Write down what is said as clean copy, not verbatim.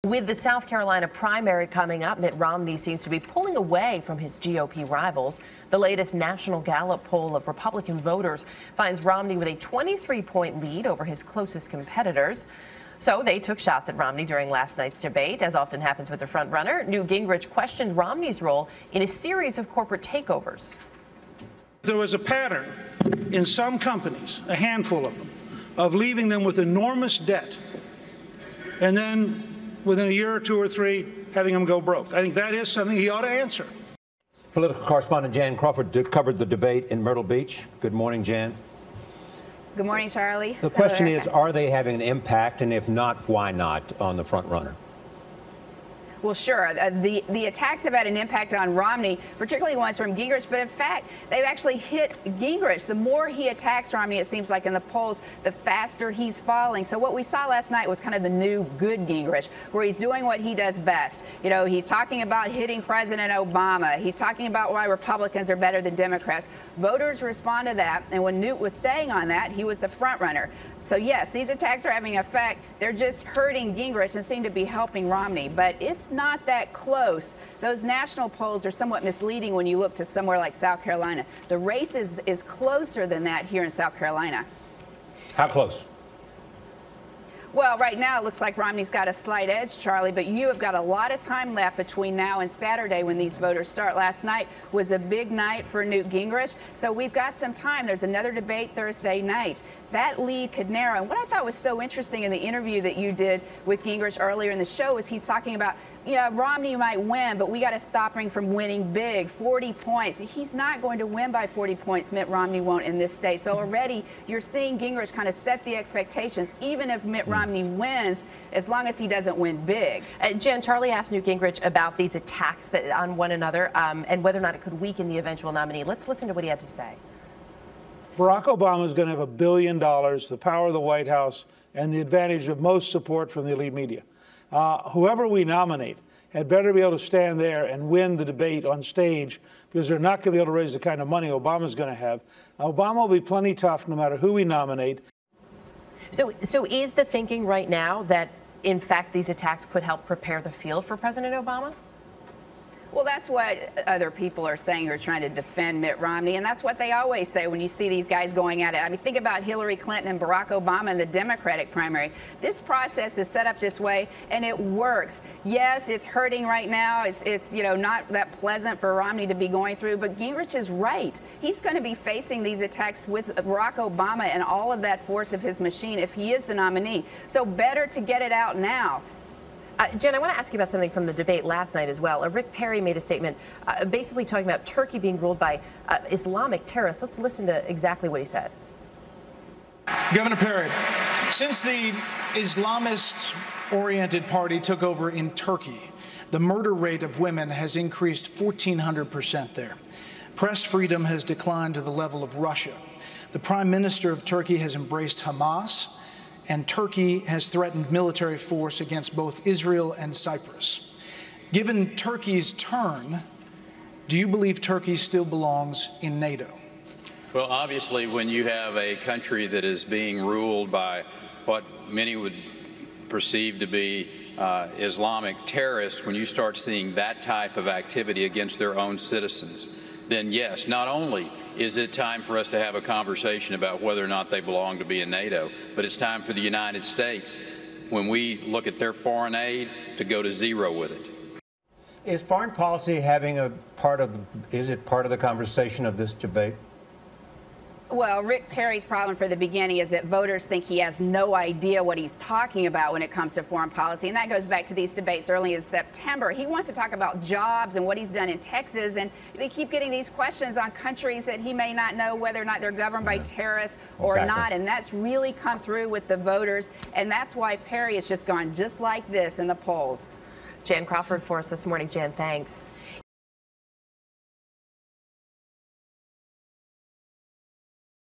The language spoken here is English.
With the South Carolina primary coming up, Mitt Romney seems to be pulling away from his GOP rivals. The latest National Gallup poll of Republican voters finds Romney with a 23-point lead over his closest competitors. So they took shots at Romney during last night's debate. As often happens with the frontrunner, Newt Gingrich questioned Romney's role in a series of corporate takeovers. There was a pattern in some companies, a handful of them, of leaving them with enormous debt and then within a year or two or three having them go broke. I think that is something he ought to answer. Political correspondent Jan Crawford covered the debate in Myrtle Beach. Good morning, Jan. Good morning, Charlie. The question is, are they having an impact, and if not, why not, on the front runner? Well, sure. The attacks have had an impact on Romney, particularly ones from Gingrich. But in fact, they've actually hit Gingrich. The more he attacks Romney, it seems like in the polls, the faster he's falling. So what we saw last night was kind of the new good Gingrich, where he's doing what he does best. You know, he's talking about hitting President Obama. He's talking about why Republicans are better than Democrats. Voters respond to that. And when Newt was staying on that, he was the front runner. So, yes, these attacks are having an effect. They're just hurting Gingrich and seem to be helping Romney. But it's not that close. Those national polls are somewhat misleading when you look to somewhere like South Carolina. The race is closer than that here in South Carolina. How close? Well, right now it looks like Romney's got a slight edge, Charlie, but you have got a lot of time left between now and Saturday when these voters start. Last night was a big night for Newt Gingrich, so we've got some time. There's another debate Thursday night. That lead could narrow. And what I thought was so interesting in the interview that you did with Gingrich earlier in the show is he's talking about, yeah, Romney might win, but we got to stop him from winning big, 40 points. He's not going to win by 40 points. Mitt Romney won't in this state. So already you're seeing Gingrich kind of set the expectations, even if Mitt Romney wins, as long as he doesn't win big. Jan, Charlie asked Newt Gingrich about these attacks on one another and whether or not it could weaken the eventual nominee. Let's listen to what he had to say. Barack Obama is going to have $1 billion, the power of the White House, and the advantage of most support from the elite media. Whoever we nominate had better be able to stand there and win the debate on stage, because they're not going to be able to raise the kind of money Obama's going to have. Obama will be plenty tough no matter who we nominate. So is the thinking right now that, in fact, these attacks could help prepare the field for President Obama? Well, that's what other people are saying who are trying to defend Mitt Romney, and that's what they always say when you see these guys going at it. I mean, think about Hillary Clinton and Barack Obama in the Democratic primary. This process is set up this way, and it works. Yes, it's hurting right now. It's you know, not that pleasant for Romney to be going through, but Gingrich is right. He's going to be facing these attacks with Barack Obama and all of that force of his machine if he is the nominee. So better to get it out now. Jen, I want to ask you about something from the debate last night as well. Rick Perry made a statement basically talking about Turkey being ruled by Islamic terrorists. Let's listen to exactly what he said. Governor Perry, since the Islamist-oriented party took over in Turkey, the murder rate of women has increased 1,400% there. Press freedom has declined to the level of Russia. The Prime Minister of Turkey has embraced Hamas, and Turkey has threatened military force against both Israel and Cyprus. Given Turkey's turn, do you believe Turkey still belongs in NATO? Well, obviously, when you have a country that is being ruled by what many would perceive to be Islamic terrorists, when you start seeing that type of activity against their own citizens, then yes, not only is it time for us to have a conversation about whether or not they belong to be in NATO, but it's time for the United States, when we look at their foreign aid, to go to zero with it. Is foreign policy having is it part of the conversation of this debate? Well, Rick Perry's problem for the beginning is that voters think he has no idea what he's talking about when it comes to foreign policy. And that goes back to these debates early in September. He wants to talk about jobs and what he's done in Texas. And they keep getting these questions on countries that he may not know whether or not they're governed by terrorists or not. And that's really come through with the voters. And that's why Perry has just gone just like this in the polls. Jan Crawford for us this morning. Jan, thanks.